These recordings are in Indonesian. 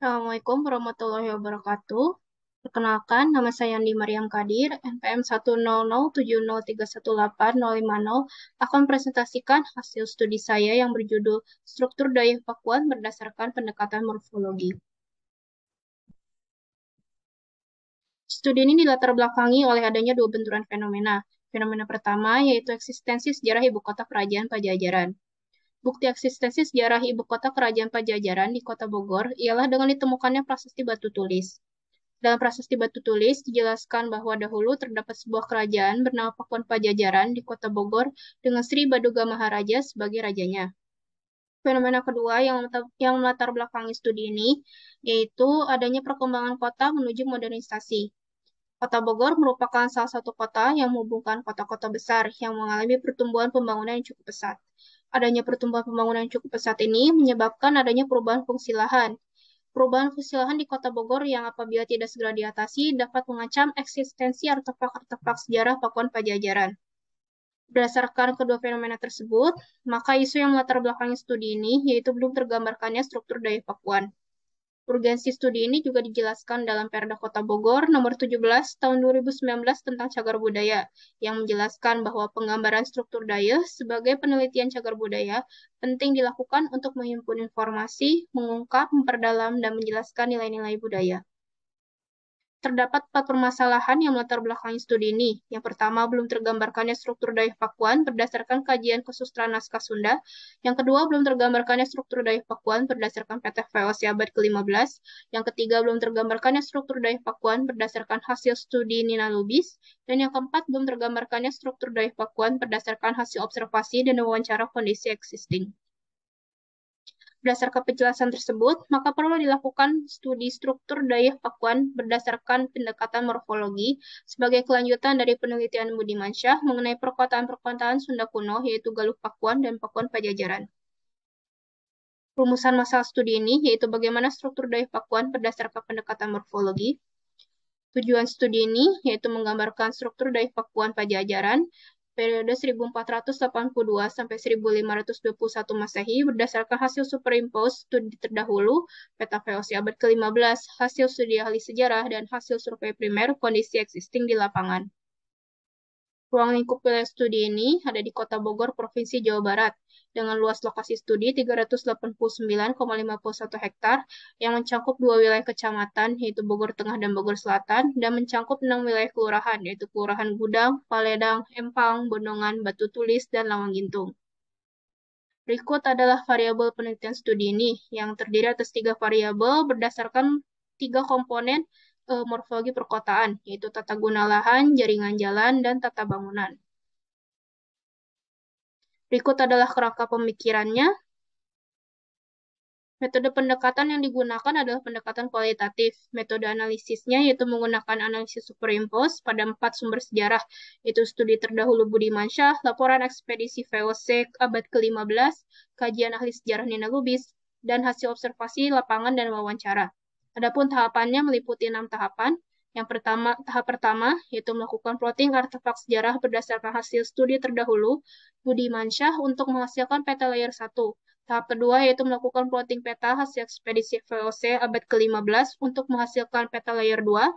Assalamualaikum warahmatullahi wabarakatuh. Perkenalkan, nama saya Andi Mariam Kadir, NPM 10070318050 akan presentasikan hasil studi saya yang berjudul Struktur Daya Pakuan berdasarkan pendekatan morfologi. Studi ini dilatar belakangi oleh adanya dua benturan fenomena. Fenomena pertama yaitu eksistensi sejarah ibu kota kerajaan Pajajaran. Bukti eksistensi sejarah ibu kota kerajaan Pajajaran di kota Bogor ialah dengan ditemukannya prasasti batu tulis. Dalam prasasti batu tulis dijelaskan bahwa dahulu terdapat sebuah kerajaan bernama Pakuan Pajajaran di kota Bogor dengan Sri Baduga Maharaja sebagai rajanya. Fenomena kedua yang melatar belakangi studi ini yaitu adanya perkembangan kota menuju modernisasi. Kota Bogor merupakan salah satu kota yang menghubungkan kota-kota besar yang mengalami pertumbuhan pembangunan yang cukup pesat. Adanya pertumbuhan pembangunan yang cukup pesat ini menyebabkan adanya perubahan fungsi lahan. Perubahan fungsi lahan di Kota Bogor yang apabila tidak segera diatasi dapat mengancam eksistensi artefak-artefak sejarah Pakuan Pajajaran. Berdasarkan kedua fenomena tersebut, maka isu yang melatar belakangi studi ini yaitu belum tergambarkannya struktur daya Pakuan. Urgensi studi ini juga dijelaskan dalam Perda Kota Bogor Nomor 17 Tahun 2019 tentang cagar budaya, yang menjelaskan bahwa penggambaran struktur daya sebagai penelitian cagar budaya penting dilakukan untuk menghimpun informasi, mengungkap, memperdalam, dan menjelaskan nilai-nilai budaya. Terdapat 4 permasalahan yang melatar belakangi studi ini. Yang pertama, belum tergambarkannya struktur Dayak Pakuan berdasarkan kajian kesusastraan naskah Sunda. Yang kedua, belum tergambarkannya struktur Dayak Pakuan berdasarkan PT VOC abad ke-15. Yang ketiga, belum tergambarkannya struktur Dayak Pakuan berdasarkan hasil studi Nina Lubis. Dan yang keempat, belum tergambarkannya struktur Dayak Pakuan berdasarkan hasil observasi dan wawancara kondisi existing. Berdasarkan penjelasan tersebut, maka perlu dilakukan studi struktur daya Pakuan berdasarkan pendekatan morfologi sebagai kelanjutan dari penelitian Budimansyah mengenai perkotaan-perkotaan Sunda kuno, yaitu Galuh Pakuan dan Pakuan Pajajaran. Rumusan masalah studi ini yaitu bagaimana struktur daya Pakuan berdasarkan pendekatan morfologi. Tujuan studi ini yaitu menggambarkan struktur daya Pakuan Pajajaran periode 1482 sampai 1521 Masehi berdasarkan hasil superimpose studi terdahulu, peta VOC abad ke-15, hasil studi ahli sejarah, dan hasil survei primer kondisi existing di lapangan. Ruang lingkup wilayah studi ini ada di Kota Bogor, Provinsi Jawa Barat, dengan luas lokasi studi 389,51 hektar yang mencakup 2 wilayah kecamatan, yaitu Bogor Tengah dan Bogor Selatan, dan mencakup 6 wilayah kelurahan, yaitu Kelurahan Gudang, Paledang, Empang, Bendongan, Batu Tulis, dan Lawang Gintung. Berikut adalah variabel penelitian studi ini, yang terdiri atas 3 variabel berdasarkan 3 komponen morfologi perkotaan, yaitu tata guna lahan, jaringan jalan, dan tata bangunan. Berikut adalah kerangka pemikirannya. Metode pendekatan yang digunakan adalah pendekatan kualitatif. Metode analisisnya yaitu menggunakan analisis superimpose pada 4 sumber sejarah, yaitu studi terdahulu Budimansyah, laporan ekspedisi VOC abad ke-15, kajian ahli sejarah Nina Lubis, dan hasil observasi lapangan dan wawancara. Adapun tahapannya meliputi 6 tahapan. Tahap pertama yaitu melakukan plotting artefak sejarah berdasarkan hasil studi terdahulu Budimansyah untuk menghasilkan peta layer 1. Tahap kedua yaitu melakukan plotting peta hasil ekspedisi VOC abad ke-15 untuk menghasilkan peta layer 2.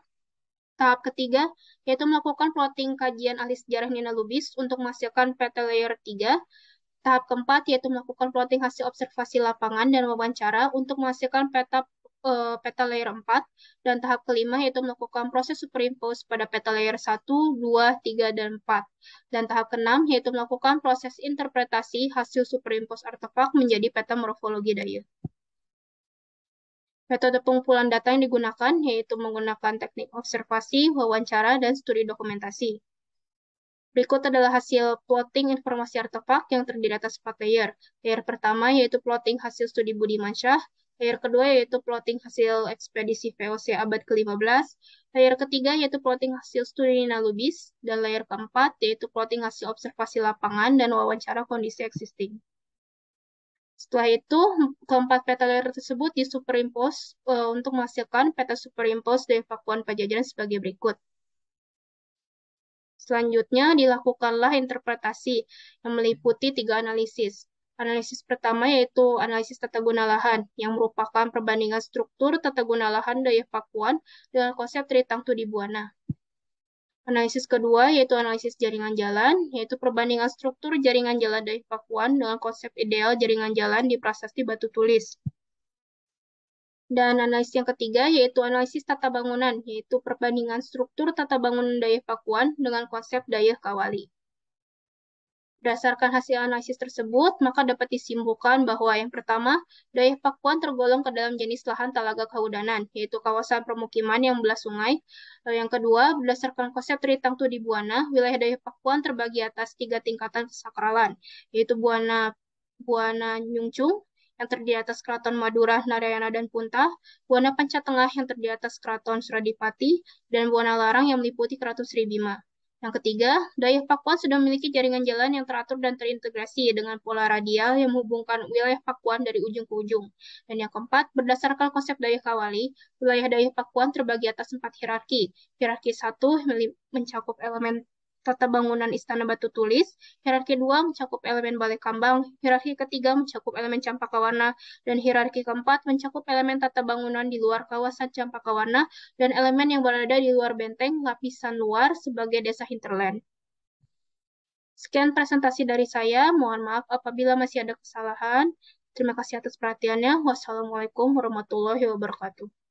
Tahap ketiga yaitu melakukan plotting kajian ahli sejarah Nina Lubis untuk menghasilkan peta layer 3. Tahap keempat yaitu melakukan plotting hasil observasi lapangan dan wawancara untuk menghasilkan peta layer 4. Dan tahap kelima yaitu melakukan proses superimpose pada peta layer 1, 2, 3, dan 4. Dan tahap keenam yaitu melakukan proses interpretasi hasil superimpose artefak menjadi peta morfologi daya. Metode pengumpulan data yang digunakan yaitu menggunakan teknik observasi, wawancara, dan studi dokumentasi. Berikut adalah hasil plotting informasi artefak yang terdiri atas 4 layer. Layer pertama yaitu plotting hasil studi Budimansyah. Layer kedua yaitu plotting hasil ekspedisi VOC abad ke-15. Layer ketiga yaitu plotting hasil studi Nina Lubis. Dan layer keempat yaitu plotting hasil observasi lapangan dan wawancara kondisi existing. Setelah itu, keempat peta layer tersebut disuperimpose untuk menghasilkan peta superimpose dari Pakuan Pajajaran sebagai berikut. Selanjutnya, dilakukanlah interpretasi yang meliputi 3 analisis. Analisis pertama yaitu analisis tata guna lahan, yang merupakan perbandingan struktur tata guna lahan daya Pakuan dengan konsep Tritangtu di Buana. Analisis kedua yaitu analisis jaringan jalan, yaitu perbandingan struktur jaringan jalan daya Pakuan dengan konsep ideal jaringan jalan di Prasasti Batu Tulis. Dan analisis yang ketiga yaitu analisis tata bangunan, yaitu perbandingan struktur tata bangunan daya Pakuan dengan konsep daya Kawali. Berdasarkan hasil analisis tersebut, maka dapat disimpulkan bahwa yang pertama, Dayak Pakuan tergolong ke dalam jenis lahan talaga kahudanan, yaitu kawasan permukiman yang belah sungai. Lalu yang kedua, berdasarkan konsep Tritangtu di Buana, wilayah Dayak Pakuan terbagi atas 3 tingkatan kesakralan, yaitu Buana Buana Nyungcung, yang terdiri atas Keraton Madura, Narayana, dan Puntah, Buana Panca Tengah yang terdiri atas Keraton Suradipati, dan Buana Larang yang meliputi Keraton Sribima. Yang ketiga, Dayak Pakuan sudah memiliki jaringan jalan yang teratur dan terintegrasi dengan pola radial yang menghubungkan wilayah Pakuan dari ujung ke ujung. Dan yang keempat, berdasarkan konsep Dayak Kawali, wilayah Dayak Pakuan terbagi atas 4 hierarki. Hierarki 1 mencakup elemen tata bangunan Istana Batu Tulis, hierarki 2 mencakup elemen Balai Kambang, hierarki ketiga mencakup elemen Campaka Warna, dan hierarki keempat mencakup elemen tata bangunan di luar kawasan Campaka Warna dan elemen yang berada di luar benteng lapisan luar sebagai desa hinterland. Sekian presentasi dari saya. Mohon maaf apabila masih ada kesalahan. Terima kasih atas perhatiannya. Wassalamualaikum warahmatullahi wabarakatuh.